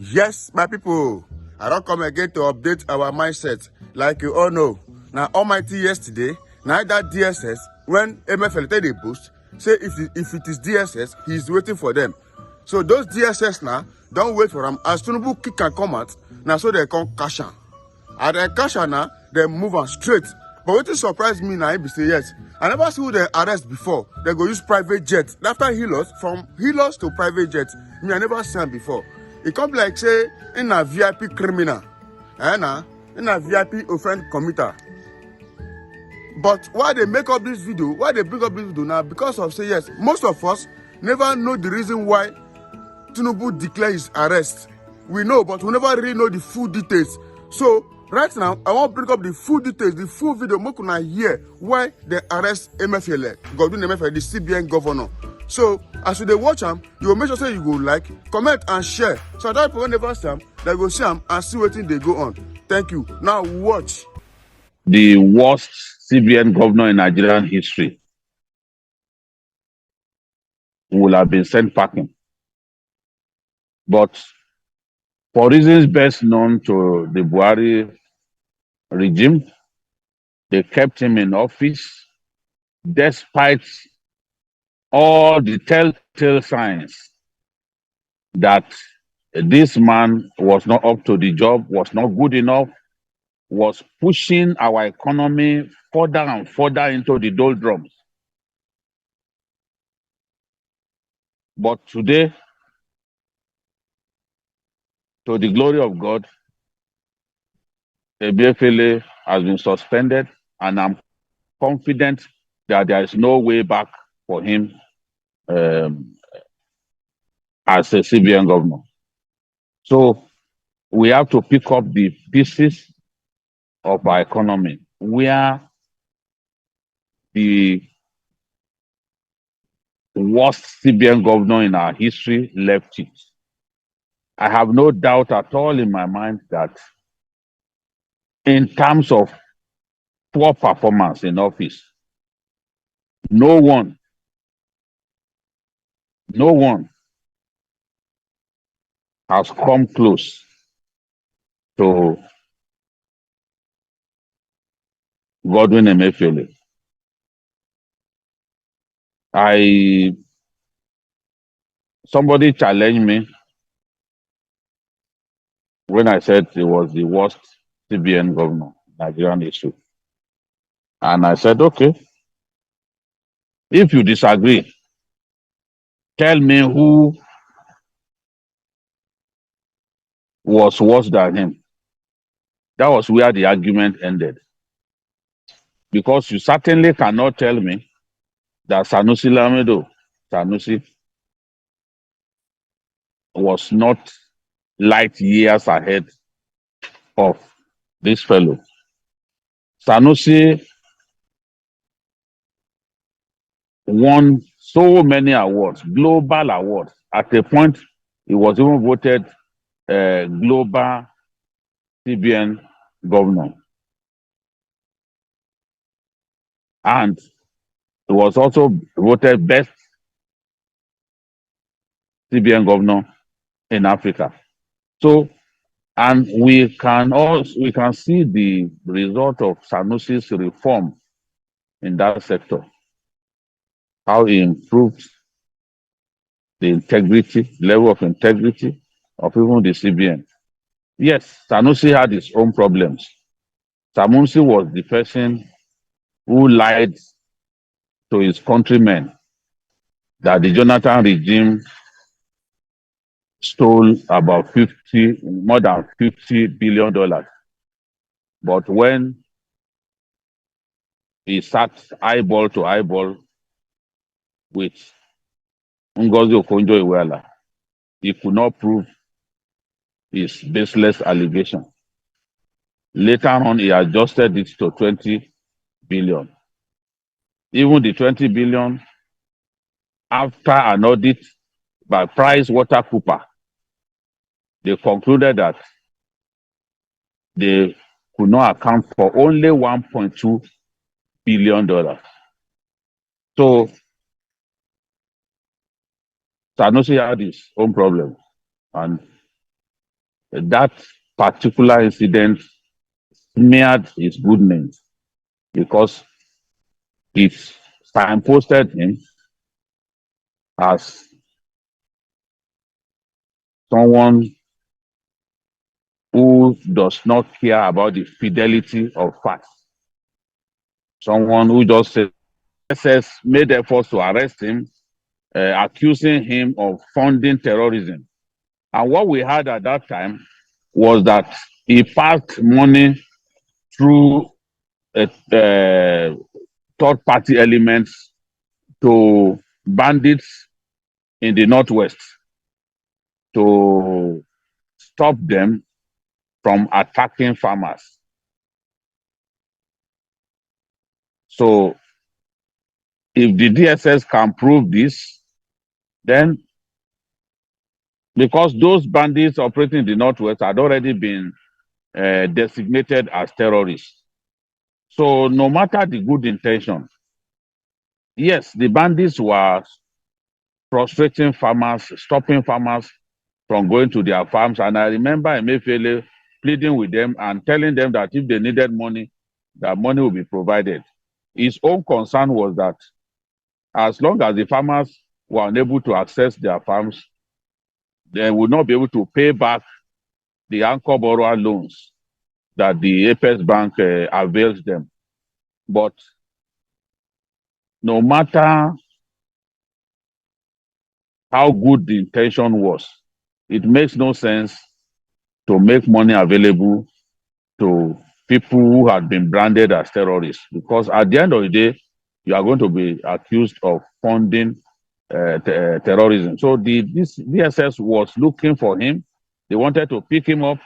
Yes, my people, I don't come again to update our mindset. Like you all know, now Almighty yesterday, now that DSS, when Emefiele take the boost, say if it is DSS, he is waiting for them. So those DSS now, don't wait for them. As Tinubu kick and come out, now so they come cash am. And then cash am now, they move on straight. But what surprised me now, be say yes. I never see who they arrest before. They go use private jet. After Hilos, from Hilos to private jet, me I never seen before. It come like say in a VIP criminal, in a VIP offense committer. But why they make up this video? Why they bring up this video now? Because of say yes, most of us never know the reason why Tinubu declare his arrest. We know, but we never really know the full details. So right now, I want to bring up the full details, the full video. Make una hear why they arrest Emefiele, Godwin Emefiele, the CBN governor. So as you dey watch am, you will make sure say you go like, comment and share. So that people never see am, they go see am and see wetin dey go on. Thank you. Now watch. The worst CBN governor in Nigerian history will have been sent packing. But for reasons best known to the Buhari regime, they kept him in office despite all the telltale signs that this man was not up to the job, was not good enough, was pushing our economy further and further into the doldrums. But today, to the glory of God, Emefiele has been suspended, and I'm confident that there is no way back for him as a CBN governor. So we have to pick up the pieces of our economy where the worst CBN governor in our history left it. I have no doubt at all in my mind that in terms of poor performance in office, no one has come close to Godwin Emefiele. Somebody challenged me when I said he was the worst CBN governor in Nigerian history. And I said, okay, if you disagree, tell me who was worse than him. That was where the argument ended. Because you certainly cannot tell me that Sanusi was not light years ahead of this fellow. Sanusi won so many awards, global awards. At a point, he was even voted global CBN governor. And he was also voted best CBN governor in Africa. So, and we can see the result of Sanusi's reform in that sector, how he improved the level of integrity of even the CBN. Yes, Sanusi had his own problems. Sanusi was the person who lied to his countrymen that the Jonathan regime stole about more than $50 billion. But when he sat eyeball to eyeball with Ngozi Okonjo-Iweala, he could not prove his baseless allegation. Later on, he adjusted it to 20 billion. Even the 20 billion, after an audit by PricewaterhouseCoopers, they concluded that they could not account for only $1.2 billion. So Sanusi had his own problem. And that particular incident smeared his good name because it signposted him as someone who does not care about the fidelity of facts. Someone who just said DSS made efforts to arrest him, accusing him of funding terrorism. And what we had at that time was that he passed money through third-party elements to bandits in the Northwest to stop them from attacking farmers. So if the DSS can prove this, then because those bandits operating in the Northwest had already been designated as terrorists. So no matter the good intention, yes, the bandits were frustrating farmers, stopping farmers from going to their farms. And I remember Emefiele pleading with them and telling them that if they needed money, that money will be provided. His own concern was that as long as the farmers were unable to access their farms, they would not be able to pay back the anchor borrower loans that the Apex Bank avails them. But no matter how good the intention was, it makes no sense to make money available to people who had been branded as terrorists, because at the end of the day, you are going to be accused of funding terrorism. So this DSS was looking for him. They wanted to pick him up,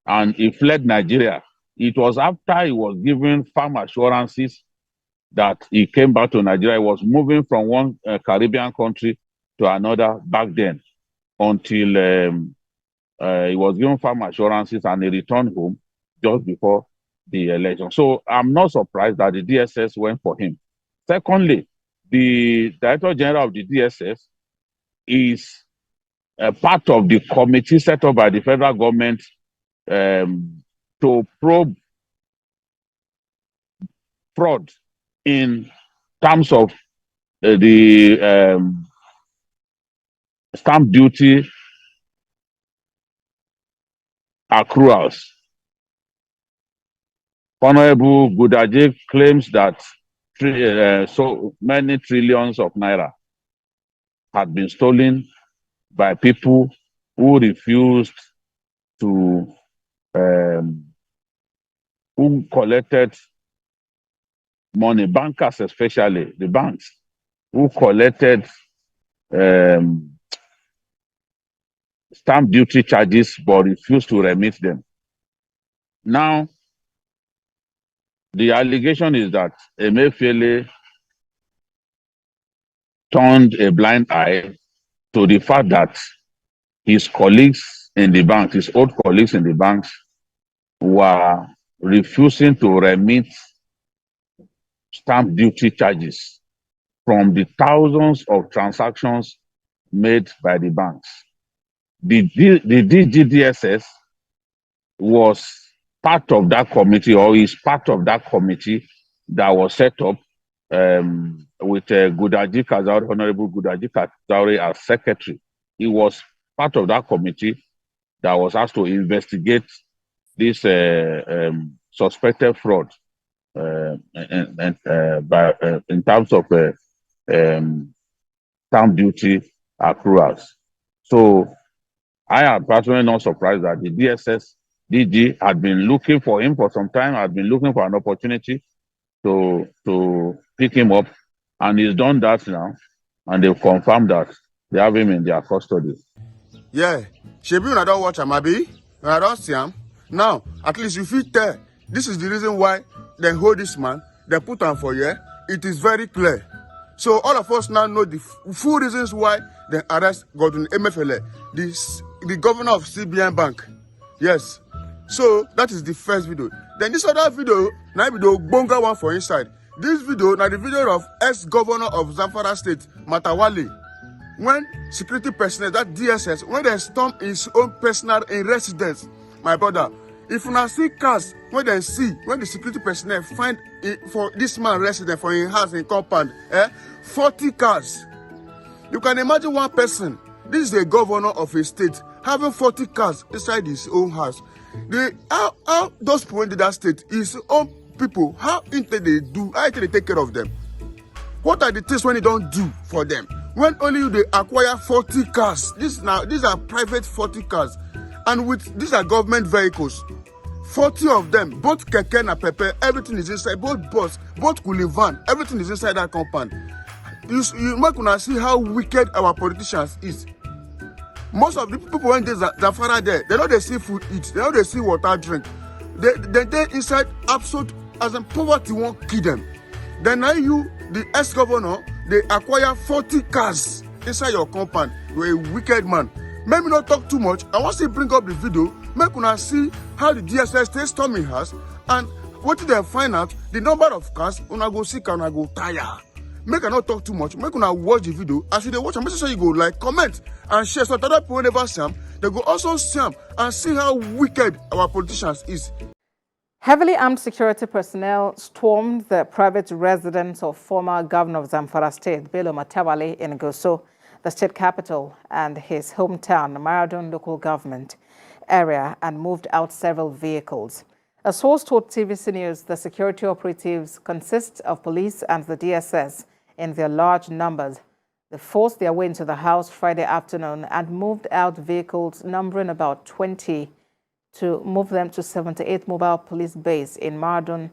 and he fled Nigeria. It was after he was given firm assurances that he came back to Nigeria. He was moving from one Caribbean country to another back then until he was given firm assurances and he returned home just before the election. So I'm not surprised that the DSS went for him. Secondly, the Director General of the DSS is a part of the committee set up by the federal government to probe fraud in terms of the stamp duty accruals. Honorable Gudaji claims that so many trillions of naira had been stolen by people who refused to, who collected money, bankers especially, the banks, who collected stamp duty charges but refused to remit them. Now, the allegation is that Emefiele turned a blind eye to the fact that his colleagues in the banks, his old colleagues in the banks, were refusing to remit stamp duty charges from the thousands of transactions made by the banks. The DGDSS was part of that committee, or is part of that committee that was set up with Gudaji Kazauri, Honorable Gudaji Kazauri as secretary. He was part of that committee that was asked to investigate this suspected fraud in terms of stamp duty accruals. So I am personally not surprised that the DSS DG had been looking for him for some time, had been looking for an opportunity to pick him up, and he's done that now, and they've confirmed that they have him in their custody. Yeah, shebi una don watch am abi? Una don see am? Now, at least you fit tell. This is the reason why they hold this man, they put him for here. It is very clear. So all of us now know the full reasons why they arrest Godwin Emefiele, the governor of CBN Bank. Yes. So that is the first video. Then this other video, now video bonga one for inside. This video, now the video of ex-governor of Zamafara State, Matawalle. when security personnel, that DSS, when they storm his own personal residence, my brother, if you see cars, when the security personnel find it for this man resident for his house in compound, 40 cars. You can imagine one person, this is the governor of a state, having 40 cars inside his own house. How those people in that state, his own people, how they take care of them? What are the things when you don't do for them? When only they acquire 40 cars. These are private 40 cars. And these are government vehicles. 40 of them, both keke and pepe, everything is inside, both bus, both cooling van, everything is inside that compound. You can see how wicked our politicians is. Most of the people when they Zamafara there, they know they see food eat, they know they see water drink. They inside absolute, as in poverty won't kill them. Then now you, the ex-governor, they acquire 40 cars inside your compound. You're a wicked man. Let me not talk too much. I want to bring up the video. Make una see how the DSS stay storming house, and what did they find out? The number of cars, una go sick and una go tire. Make I not talk too much. Make una watch the video. As you watch, make sure you go like, comment, and share. So that other people never see them, they go also see them and see how wicked our politicians is. Heavily armed security personnel stormed the private residence of former governor of Zamfara State, Bello Matawalle, in Gusau, the state capital, and his hometown, Maradon local government area, and moved out several vehicles. A source told TVC News the security operatives consist of police and the DSS in their large numbers. They forced their way into the house Friday afternoon and moved out vehicles numbering about 20 to move them to 78 mobile police base in Maradon.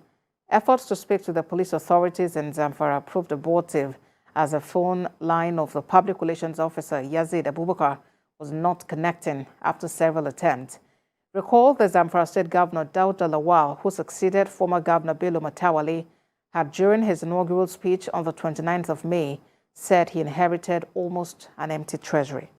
Efforts to speak to the police authorities in Zamfara proved abortive, as a phone line of the public relations officer Yazid Abubakar was not connecting after several attempts. Recall the Zamfara State Governor Dauda Lawal, who succeeded former Governor Bello Matawalle, had during his inaugural speech on the 29th of May said he inherited almost an empty treasury.